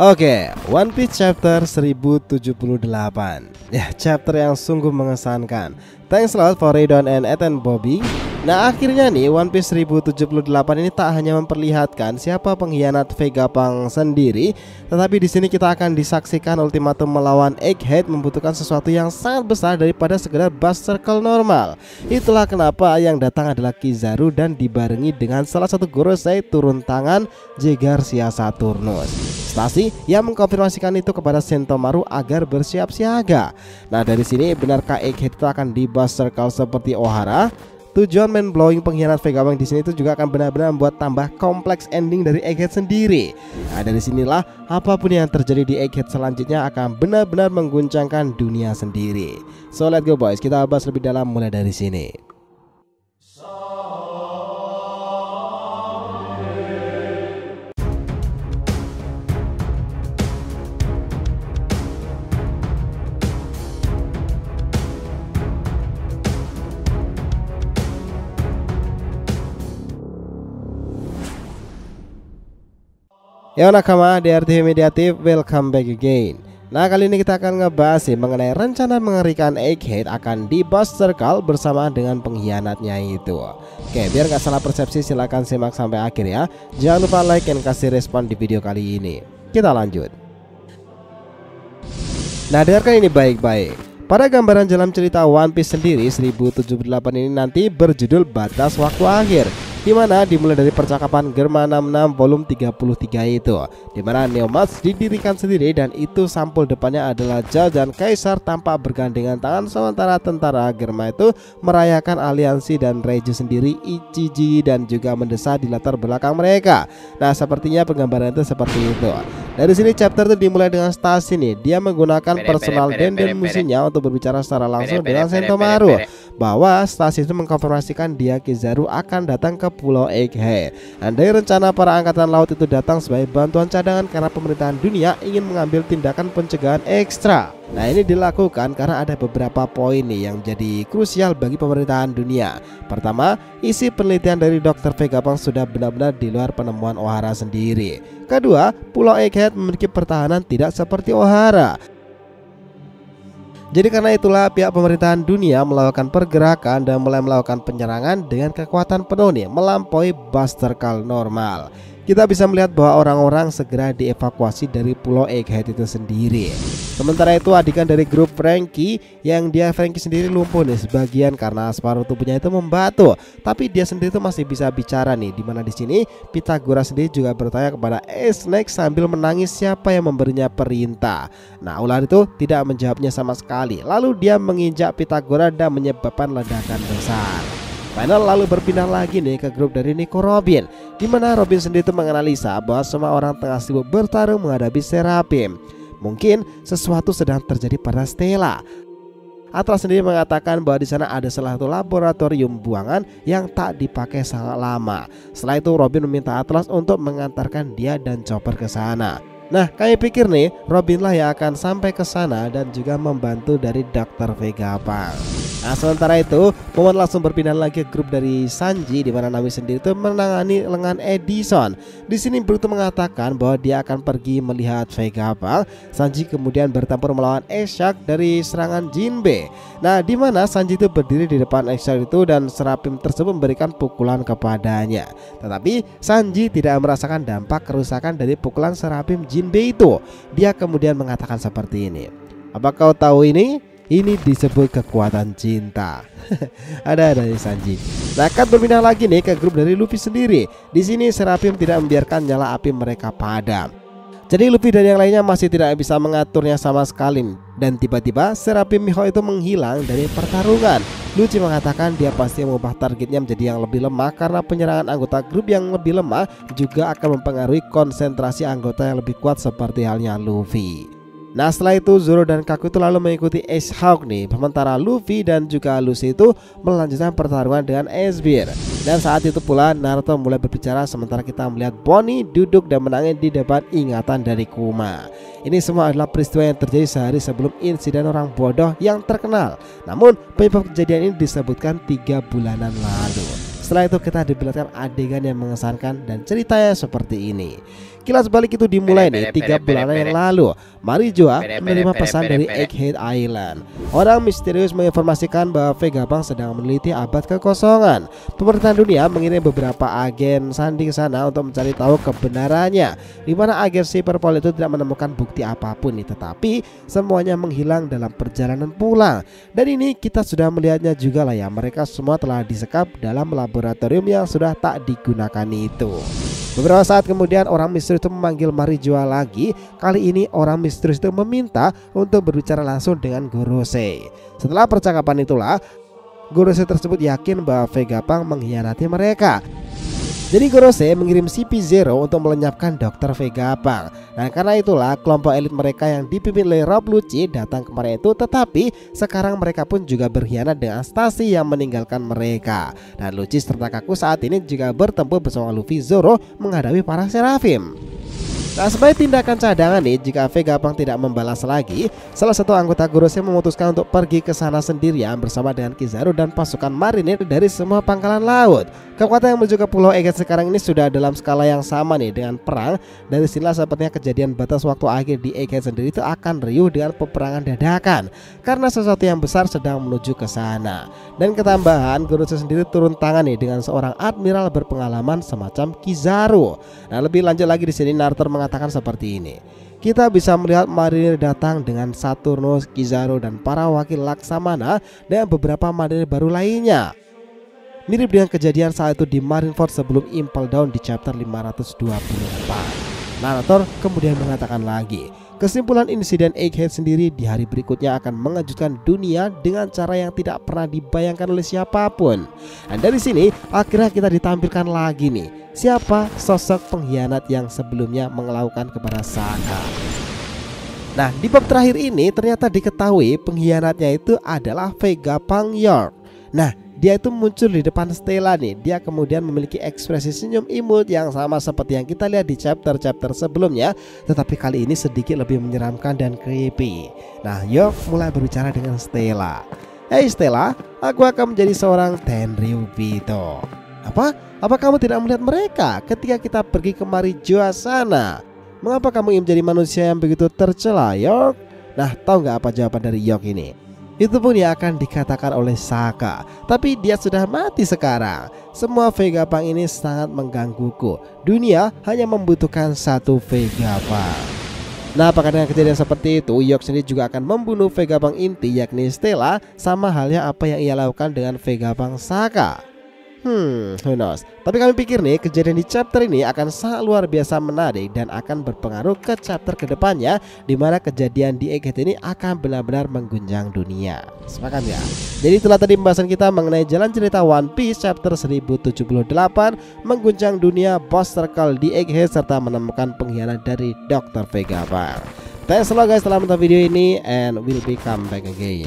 Oke, One Piece chapter 1078. Ya, chapter yang sungguh mengesankan. Thanks a lot for Raydon and Ethan Bobby. Nah, akhirnya nih One Piece 1078 ini tak hanya memperlihatkan siapa pengkhianat Vegapunk sendiri, tetapi di sini kita akan disaksikan ultimatum melawan Egghead membutuhkan sesuatu yang sangat besar daripada sekedar Bust Circle normal. Itulah kenapa yang datang adalah Kizaru dan dibarengi dengan salah satu Gorosei turun tangan Jegarcia Saturnus. Stasi yang mengkonfirmasikan itu kepada Sentomaru agar bersiap siaga. Nah, dari sini benarkah Egghead itu akan di Bust Circle seperti Ohara? Tujuan mind blowing pengkhianat Vegapunk di sini itu juga akan benar-benar membuat tambah kompleks ending dari Egghead sendiri. Nah, dari sinilah apapun yang terjadi di Egghead selanjutnya akan benar-benar mengguncangkan dunia sendiri. So let's go boys, kita bahas lebih dalam mulai dari sini. Yo nakama, di RTV Mediatif, welcome back again. Nah, kali ini kita akan ngebahas mengenai rencana mengerikan Egghead akan di Bust Circle bersama dengan pengkhianatnya itu. Oke, biar nggak salah persepsi silahkan simak sampai akhir ya. Jangan lupa like dan kasih respon di video kali ini. Kita lanjut. Nah, dengarkan ini baik-baik. Pada gambaran dalam cerita One Piece sendiri 1078 ini nanti berjudul Batas Waktu Akhir, di mana dimulai dari percakapan Germa 66 volume 33 itu, di mana Neomatsu didirikan sendiri dan itu sampul depannya adalah Jal dan Kaisar tanpa bergandengan tangan, sementara tentara Germa itu merayakan aliansi dan Reiju sendiri Ichiji dan juga mendesak di latar belakang mereka. Nah, sepertinya penggambaran itu seperti itu. Dari sini chapter itu dimulai dengan Stasi nih, dia menggunakan personal denden musinya untuk berbicara secara langsung dengan Sentomaru bahwa Stasi itu mengkonfirmasikan dia Kizaru akan datang ke Pulau Egghead. Andai rencana para angkatan laut itu datang sebagai bantuan cadangan karena pemerintahan dunia ingin mengambil tindakan pencegahan ekstra. Nah, ini dilakukan karena ada beberapa poin nih yang jadi krusial bagi pemerintahan dunia. Pertama, isi penelitian dari Dr. Vegapunk sudah benar-benar di luar penemuan Ohara sendiri. Kedua, Pulau Egghead memiliki pertahanan tidak seperti Ohara. Jadi karena itulah pihak pemerintahan dunia melakukan pergerakan dan mulai melakukan penyerangan dengan kekuatan penuh nih, melampaui Bust Circle normal. Kita bisa melihat bahwa orang-orang segera dievakuasi dari Pulau Egghead itu sendiri. Sementara itu adegan dari grup Franky yang Franky sendiri lumpuh nih sebagian karena separuh tubuhnya itu membatu, tapi dia sendiri itu masih bisa bicara nih, dimana di sini Pythagoras sendiri juga bertanya kepada Snake sambil menangis siapa yang memberinya perintah. Nah, ular itu tidak menjawabnya sama sekali. Lalu dia menginjak Pythagoras dan menyebabkan ledakan besar. Final lalu berpindah lagi nih ke grup dari Nico Robin, di mana Robin sendiri itu menganalisa bahwa semua orang tengah sibuk bertarung menghadapi Seraphim. Mungkin sesuatu sedang terjadi pada Stella. Atlas sendiri mengatakan bahwa di sana ada salah satu laboratorium buangan yang tak dipakai sangat lama. Setelah itu Robin meminta Atlas untuk mengantarkan dia dan Chopper ke sana. Nah, kami pikir nih Robin lah yang akan sampai ke sana dan juga membantu dari Dr. Vegapunk. Nah, sementara itu Momon langsung berpindah lagi ke grup dari Sanji, di mana Nami sendiri itu menangani lengan Edison. Di sini Bruto mengatakan bahwa dia akan pergi melihat Vegapunk. Sanji kemudian bertempur melawan Eshak dari serangan Jinbe. Nah, di mana Sanji itu berdiri di depan Eshak itu dan Seraphim tersebut memberikan pukulan kepadanya. Tetapi Sanji tidak merasakan dampak kerusakan dari pukulan Seraphim Jinbe itu. Dia kemudian mengatakan seperti ini, "Apa kau tahu ini? Ini disebut kekuatan cinta." Ada dari Sanji. Nah, kan berpindah lagi nih ke grup dari Luffy sendiri. Di sini Seraphim tidak membiarkan nyala api mereka padam. Jadi Luffy dan yang lainnya masih tidak bisa mengaturnya sama sekali. Dan tiba-tiba Seraphim Miho itu menghilang dari pertarungan. Luffy mengatakan dia pasti mengubah targetnya menjadi yang lebih lemah karena penyerangan anggota grup yang lebih lemah juga akan mempengaruhi konsentrasi anggota yang lebih kuat seperti halnya Luffy. Nah, setelah itu Zoro dan Kaku itu lalu mengikuti Ace Hawk nih, sementara Luffy dan juga Lucy itu melanjutkan pertarungan dengan Ace Bear. Dan saat itu pula Naruto mulai berbicara sementara kita melihat Bonnie duduk dan menangis di depan ingatan dari Kuma. Ini semua adalah peristiwa yang terjadi sehari sebelum insiden orang bodoh yang terkenal. Namun penyebab kejadian ini disebutkan 3 bulanan lalu. Setelah itu kita diperlihatkan adegan yang mengesankan dan ceritanya seperti ini. Kilas balik itu dimulai nih 3 bulan yang lalu. Marijoa menerima pesan dari Egghead Island. Orang misterius menginformasikan bahwa Vegapunk sedang meneliti abad kekosongan. Pemerintahan dunia mengirim beberapa agen sandi ke sana untuk mencari tahu kebenarannya, di mana agen Cyberpol itu tidak menemukan bukti apapun nih, tetapi semuanya menghilang dalam perjalanan pulang. Dan ini kita sudah melihatnya juga lah ya, mereka semua telah disekap dalam laboratorium yang sudah tak digunakan itu. Beberapa saat kemudian orang misterius itu memanggil Marijoa lagi. Kali ini orang misterius itu meminta untuk berbicara langsung dengan Gorosei. Setelah percakapan itulah Gorosei tersebut yakin bahwa Vegapunk mengkhianati mereka. Jadi Gorosei mengirim CP0 untuk melenyapkan Dr. Vegapunk. Nah karena itulah kelompok elit mereka yang dipimpin oleh Rob Lucci datang kemarin itu. Tetapi sekarang mereka pun juga berkhianat dengan Stacy yang meninggalkan mereka. Dan Lucci serta Kaku saat ini juga bertempur bersama Luffy, Zoro menghadapi para Seraphim. Nah sebagai tindakan cadangan nih, jika Vegapunk tidak membalas lagi, salah satu anggota Gorosei memutuskan untuk pergi ke sana sendirian bersama dengan Kizaru dan pasukan marinir dari semua pangkalan laut. Kekuatan yang menuju ke Pulau Egghead sekarang ini sudah dalam skala yang sama nih dengan perang. Dari sinilah sepertinya kejadian batas waktu akhir di Egghead sendiri itu akan riuh dengan peperangan dadakan, karena sesuatu yang besar sedang menuju ke sana. Dan ketambahan Gorosei sendiri turun tangan nih dengan seorang admiral berpengalaman semacam Kizaru. Nah lebih lanjut lagi di sini Naruto mengatakan seperti ini. Kita bisa melihat marinir datang dengan Saturnus, Kizaru dan para wakil Laksamana dan beberapa marinir baru lainnya. Mirip dengan kejadian saat itu di Marineford sebelum Impel Down di chapter 524. Narrator kemudian mengatakan lagi, kesimpulan insiden Egghead sendiri di hari berikutnya akan mengejutkan dunia dengan cara yang tidak pernah dibayangkan oleh siapapun. Dan dari sini akhirnya kita ditampilkan lagi nih, siapa sosok pengkhianat yang sebelumnya melakukan kepada Saka. Nah di bab terakhir ini ternyata diketahui pengkhianatnya itu adalah Vegapunk York. Nah dia itu muncul di depan Stella nih. Dia kemudian memiliki ekspresi senyum imut yang sama seperti yang kita lihat di chapter-chapter sebelumnya, tetapi kali ini sedikit lebih menyeramkan dan creepy. Nah York mulai berbicara dengan Stella. Hey Stella, aku akan menjadi seorang Tenryubito. Apa kamu tidak melihat mereka ketika kita pergi ke Marijoa sana? Mengapa kamu ingin menjadi manusia yang begitu tercela, York? Nah tahu nggak apa jawaban dari York ini? Itu pun yang akan dikatakan oleh Saka. Tapi dia sudah mati sekarang. Semua Vegapunk ini sangat menggangguku. Dunia hanya membutuhkan satu Vegapunk. Nah apakah dengan kejadian seperti itu York sendiri juga akan membunuh Vegapunk inti yakni Stella, sama halnya apa yang ia lakukan dengan Vegapunk Saka? Who knows. Tapi kami pikir nih kejadian di chapter ini akan sangat luar biasa menarik dan akan berpengaruh ke chapter kedepannya, dimana kejadian di Egghead ini akan benar-benar mengguncang dunia. Sepakat ya? Jadi itulah tadi pembahasan kita mengenai jalan cerita One Piece chapter 1078, mengguncang dunia, boss circle di Egghead serta menemukan pengkhianat dari Dr. Vegapunk. Thanks a lot guys telah menonton video ini, and we'll be come back again.